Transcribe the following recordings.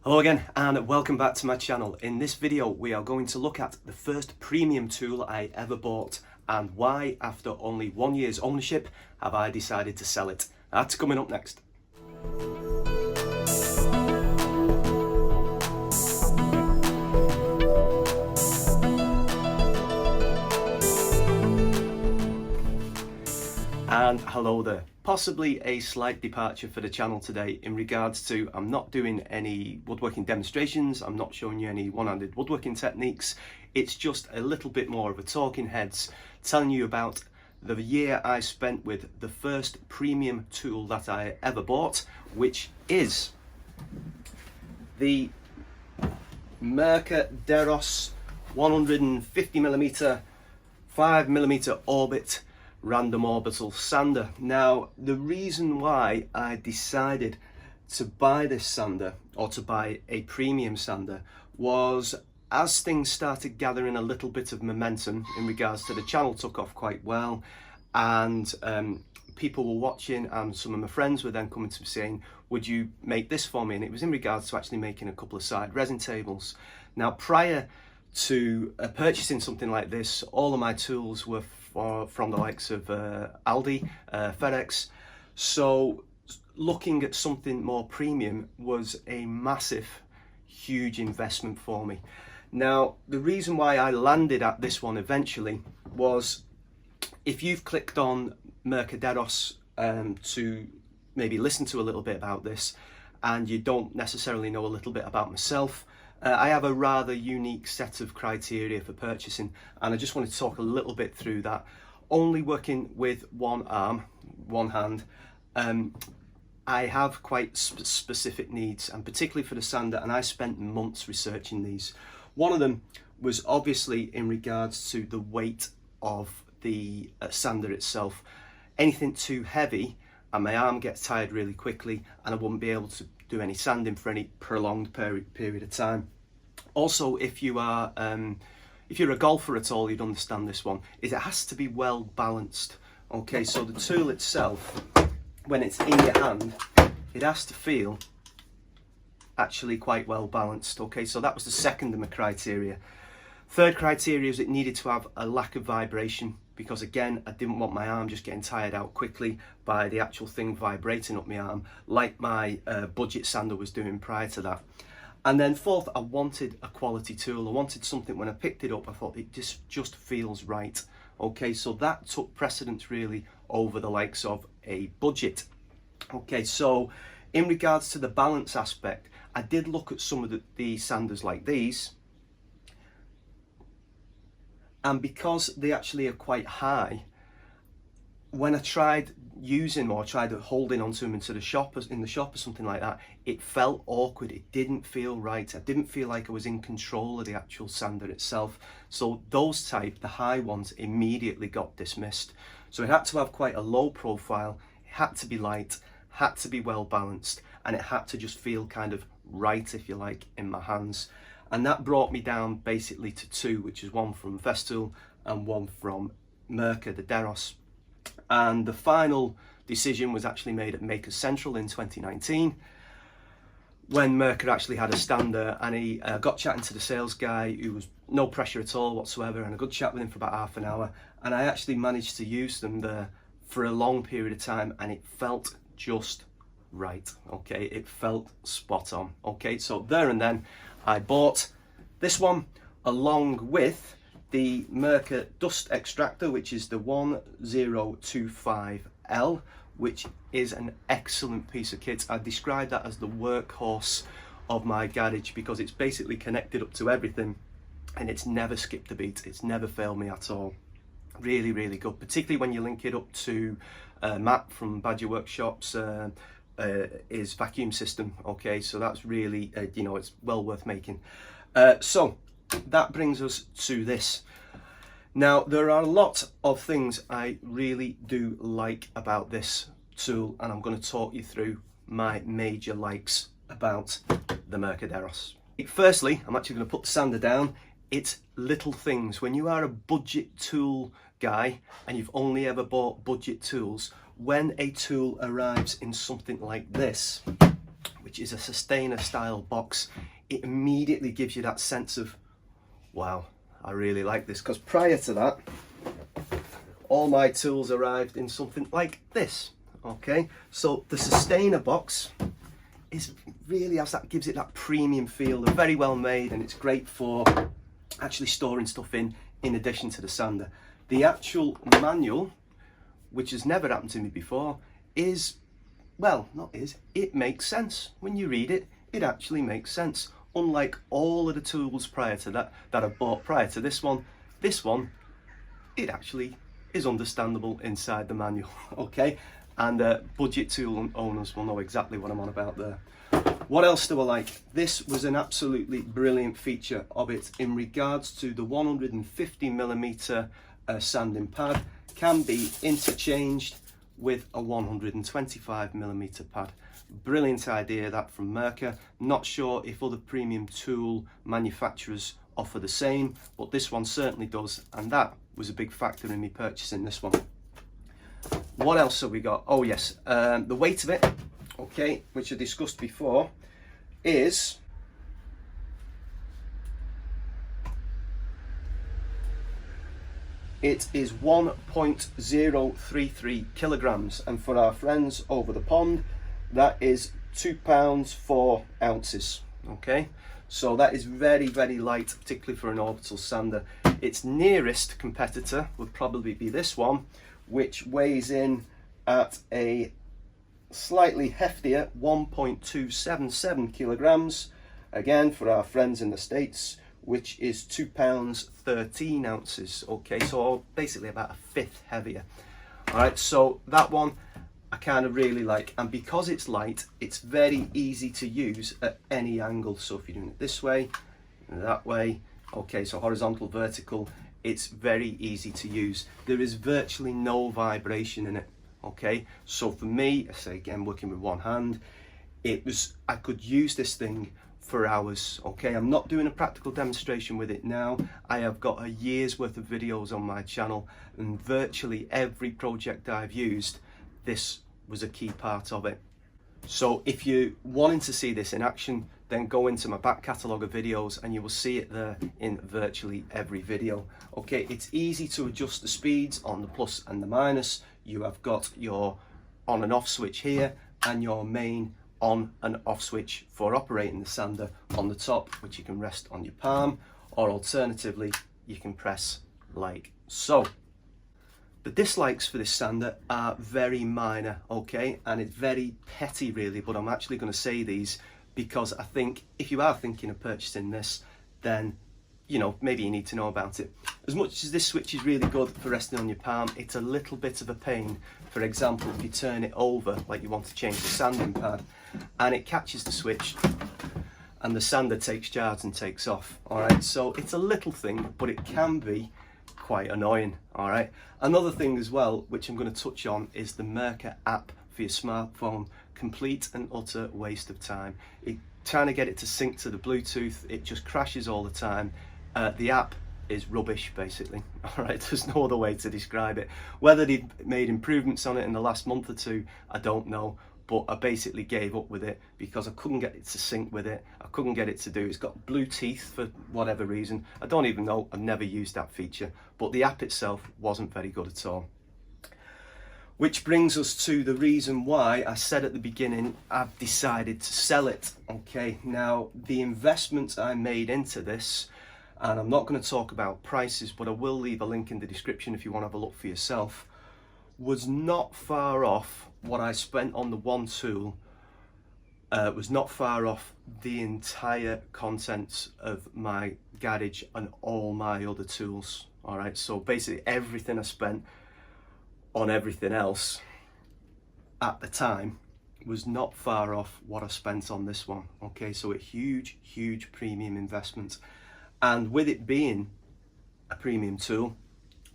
Hello again and welcome back to my channel. In this video we are going to look at the first premium tool I ever bought and why after only 1 year's ownership have I decided to sell it. That's coming up next. And hello there. Possibly a slight departure for the channel today in regards to I'm not doing any woodworking demonstrations, I'm not showing you any one-handed woodworking techniques. It's just a little bit more of a talking heads, telling you about the year I spent with the first premium tool that I ever bought, which is the Mirka Deros 150mm 5mm Orbit random orbital sander. Now, the reason why I decided to buy this sander, or to buy a premium sander, was as things started gathering a little bit of momentum in regards to the channel took off quite well, and people were watching, and some of my friends were then coming to me saying, would you make this for me? And it was in regards to actually making a couple of side resin tables. Now, prior to purchasing something like this, all of my tools were from the likes of Aldi, FedEx, so looking at something more premium was a massive, huge investment for me. Now, the reason why I landed at this one eventually was, if you've clicked on Mirka Deros to maybe listen to a little bit about this, and you don't necessarily know a little bit about myself, I have a rather unique set of criteria for purchasing, and I just want to talk a little bit through that. Only working with one arm, one hand, I have quite specific needs, and particularly for the sander, and I spent months researching these. One of them was obviously in regards to the weight of the sander itself. Anything too heavy and my arm gets tired really quickly, and I wouldn't be able to do any sanding for any prolonged period of time. Also, if you're a golfer at all, you'd understand this one, is it has to be well balanced. Okay, so the tool itself, when it's in your hand, it has to feel actually quite well balanced. Okay, so that was the second of my criteria. Third criteria is it needed to have a lack of vibration, because again, I didn't want my arm just getting tired out quickly by the actual thing vibrating up my arm like my budget sander was doing prior to that. And then fourth, I wanted a quality tool. I wanted something, when I picked it up, I thought it just feels right. Okay, so that took precedence really over the likes of a budget. Okay, so in regards to the balance aspect, I did look at some of the sanders like these, and because they actually are quite high, when I tried using them or tried holding onto them in the shop or something like that, it felt awkward. It didn't feel right. I didn't feel like I was in control of the actual sander itself. So those type, the high ones, immediately got dismissed. So it had to have quite a low profile, it had to be light, had to be well balanced, and it had to just feel kind of right, if you like, in my hands. And that brought me down basically to two, which is one from Festool and one from Mirka Deros. And the final decision was actually made at Makers Central in 2019, when Mirka actually had a stander, and he got chatting to the sales guy, who was no pressure at all whatsoever, and a good chat with him for about half an hour. And I actually managed to use them there for a long period of time, and it felt just right. Okay, it felt spot on. Okay, so there and then I bought this one along with the Mirka Dust Extractor, which is the 1025L, which is an excellent piece of kit. I describe that as the workhorse of my garage, because it's basically connected up to everything and it's never skipped a beat. It's never failed me at all. Really, really good, particularly when you link it up to Matt from Badger Workshops, his vacuum system. Okay, so that's really, you know, it's well worth making. So that brings us to this. Now, there are a lot of things I really do like about this tool, and I'm going to talk you through my major likes about the Mirka Deros. Firstly, I'm actually going to put the sander down. It's little things. When you are a budget tool guy and you've only ever bought budget tools, when a tool arrives in something like this, which is a sustainer style box, it immediately gives you that sense of, wow, I really like this. Because prior to that, all my tools arrived in something like this. Okay, so the sustainer box is really gives it that premium feel. They're very well made, and it's great for actually storing stuff in addition to the sander. The actual manual, which has never happened to me before, it makes sense. When you read it, it actually makes sense. Unlike all of the tools prior to that I bought prior to this one, it actually is understandable inside the manual. Okay, and budget tool owners will know exactly what I'm on about there. What else do I like? This was an absolutely brilliant feature of it in regards to the 150mm sanding pad can be interchanged with a 125mm pad. Brilliant idea that from Mirka. Not sure if other premium tool manufacturers offer the same, but this one certainly does, and that was a big factor in me purchasing this one. What else have we got? Oh yes, the weight of it, okay, which I discussed before, is it is 1.033 kilograms, and for our friends over the pond, that is 2 pounds 4 ounces. Okay, so that is very, very light, particularly for an Orbital sander. Its nearest competitor would probably be this one, which weighs in at a slightly heftier 1.277 kilograms, again for our friends in the States, which is 2 pounds 13 ounces. Okay, so basically about a fifth heavier. All right, so that one I kind of really like, and because it's light, it's very easy to use at any angle. So if you're doing it this way, that way, okay, so horizontal, vertical, it's very easy to use. There is virtually no vibration in it. Okay, so for me, I say again, working with one hand, I could use this thing for hours. Okay, I'm not doing a practical demonstration with it now. I have got a year's worth of videos on my channel, and virtually every project I've used, this was a key part of it. So if you're wanting to see this in action, then go into my back catalogue of videos and you will see it there in virtually every video. Okay, it's easy to adjust the speeds on the plus and the minus. You have got your on and off switch here, and your main on and off switch for operating the sander on the top, which you can rest on your palm, or alternatively you can press like so. The dislikes for this sander are very minor, okay, and it's very petty really, but I'm actually going to say these because I think if you are thinking of purchasing this, then you know, maybe you need to know about it. As much as this switch is really good for resting on your palm, it's a little bit of a pain. For example, if you turn it over like you want to change the sanding pad, and it catches the switch and the sander takes charge and takes off. All right, so it's a little thing, but it can be quite annoying. All right, another thing as well, which I'm going to touch on, is the Mirka app for your smartphone. Complete and utter waste of time. Trying to get it to sync to the Bluetooth, it just crashes all the time. The app is rubbish basically. All right, there's no other way to describe it. Whether they've made improvements on it in the last month or two, I don't know, but I basically gave up with it because I couldn't get it to sync with it. I couldn't get it to do. It's got blue teeth for whatever reason. I don't even know. I've never used that feature, but the app itself wasn't very good at all. Which brings us to the reason why I said at the beginning I've decided to sell it. Okay, now the investment I made into this, and I'm not going to talk about prices, but I will leave a link in the description if you want to have a look for yourself, was not far off what I spent on the one tool. Was not far off the entire contents of my garage and all my other tools. All right, so basically everything I spent on everything else at the time was not far off what I spent on this one. Okay, so a huge premium investment. And with it being a premium tool,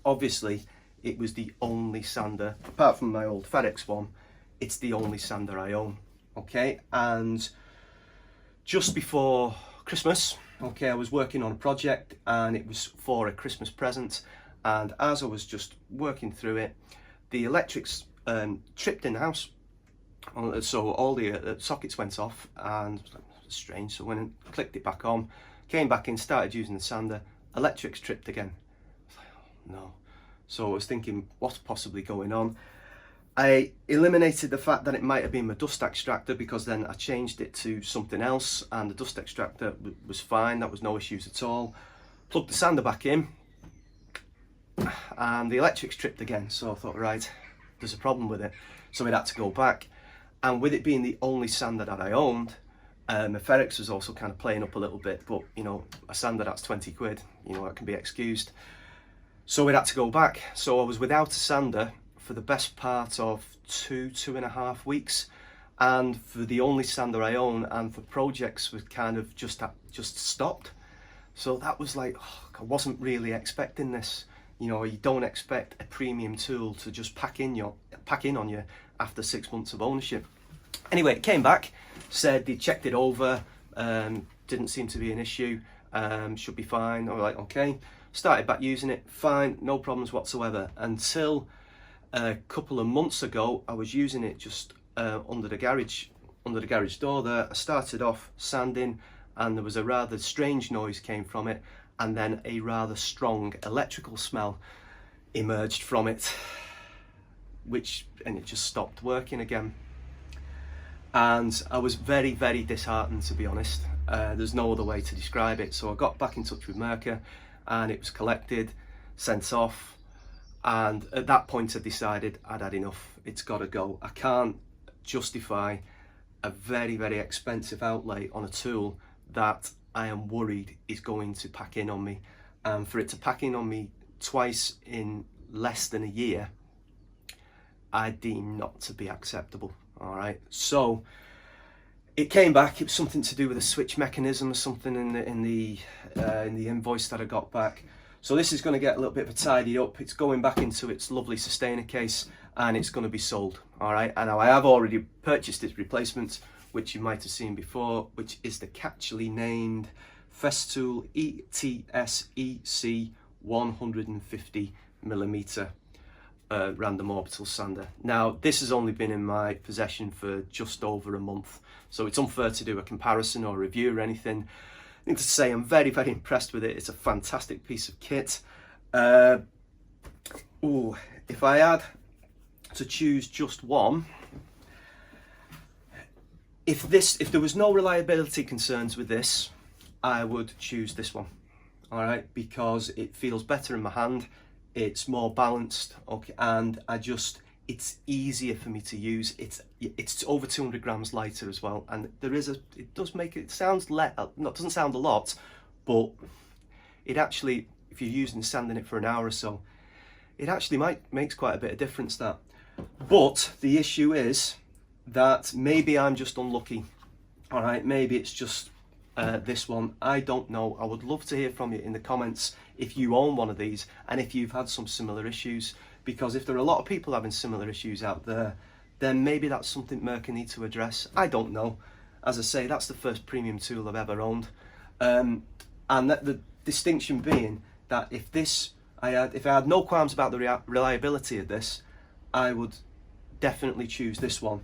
obviously it was the only sander, apart from my old FedEx one, it's the only sander I own. Okay, and just before Christmas, okay, I was working on a project and it was for a Christmas present, and as I was just working through it, the electrics tripped in the house. So all the sockets went off, and it was like, strange. So I went and clicked it back on, came back in, started using the sander, electrics tripped again. I was like, oh no. So I was thinking, what's possibly going on? I eliminated the fact that it might have been my dust extractor, because then I changed it to something else and the dust extractor was fine, that was no issues at all. Plugged the sander back in and the electrics tripped again, so I thought, right, there's a problem with it. So it had to go back, and with it being the only sander that I owned, my ferrex was also kind of playing up a little bit, but you know, a sander that's 20 quid, you know, that can be excused. So it had to go back. So I was without a sander for the best part of 2.5 weeks, and for the only sander I own and for projects was kind of just stopped. So that was like, oh, I wasn't really expecting this. You know, you don't expect a premium tool to just pack in on you after 6 months of ownership. Anyway, it came back, said they checked it over, didn't seem to be an issue, should be fine. I was like, okay, started back using it, fine, no problems whatsoever, until a couple of months ago. I was using it just under the garage door there. I started off sanding, and there was a rather strange noise came from it, and then a rather strong electrical smell emerged from it, and it just stopped working again. And I was very, very disheartened, to be honest. There's no other way to describe it. So I got back in touch with Mirka, and it was collected, sent off. And at that point I decided I'd had enough, it's got to go. I can't justify a very, very expensive outlay on a tool that I am worried is going to pack in on me. And for it to pack in on me twice in less than a year, I deem not to be acceptable. All right, so it came back. It was something to do with a switch mechanism or something in the invoice that I got back. So this is going to get a little bit of a tidy up. It's going back into its lovely sustainer case, and it's going to be sold. All right, and now I have already purchased its replacement, which you might have seen before, which is the catchily named Festool ETSEC 150mm random orbital sander. Now this has only been in my possession for just over a month, so it's unfair to do a comparison or review or anything. I need to say I'm very, very impressed with it. It's a fantastic piece of kit. If I had to choose just one, if there was no reliability concerns with this, I would choose this one. All right, because it feels better in my hand, it's more balanced, okay, and it's easier for me to use. It's over 200 grams lighter as well, and it does make it sounds doesn't sound a lot, but it actually, if you're sanding it for an hour or so, it actually makes quite a bit of difference. That, but the issue is that maybe I'm just unlucky. All right, maybe it's just this one. I don't know. I would love to hear from you in the comments if you own one of these and if you've had some similar issues, because if there are a lot of people having similar issues out there, then maybe that's something Mirka need to address. I don't know. As I say, that's the first premium tool I've ever owned, and that the distinction being that if I had no qualms about the reliability of this, I would definitely choose this one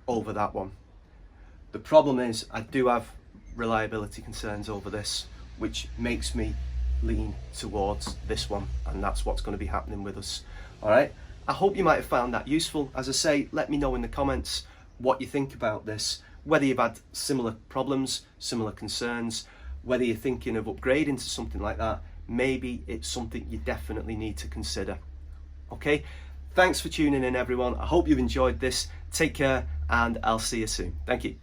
over that one. The problem is I do have reliability concerns over this, which makes me lean towards this one, and that's what's going to be happening with us. All right, I hope you might have found that useful. As I say, let me know in the comments what you think about this, whether you've had similar problems, similar concerns, whether you're thinking of upgrading to something like that. Maybe it's something you definitely need to consider. Okay, thanks for tuning in, everyone. I hope you've enjoyed this. Take care, and I'll see you soon. Thank you.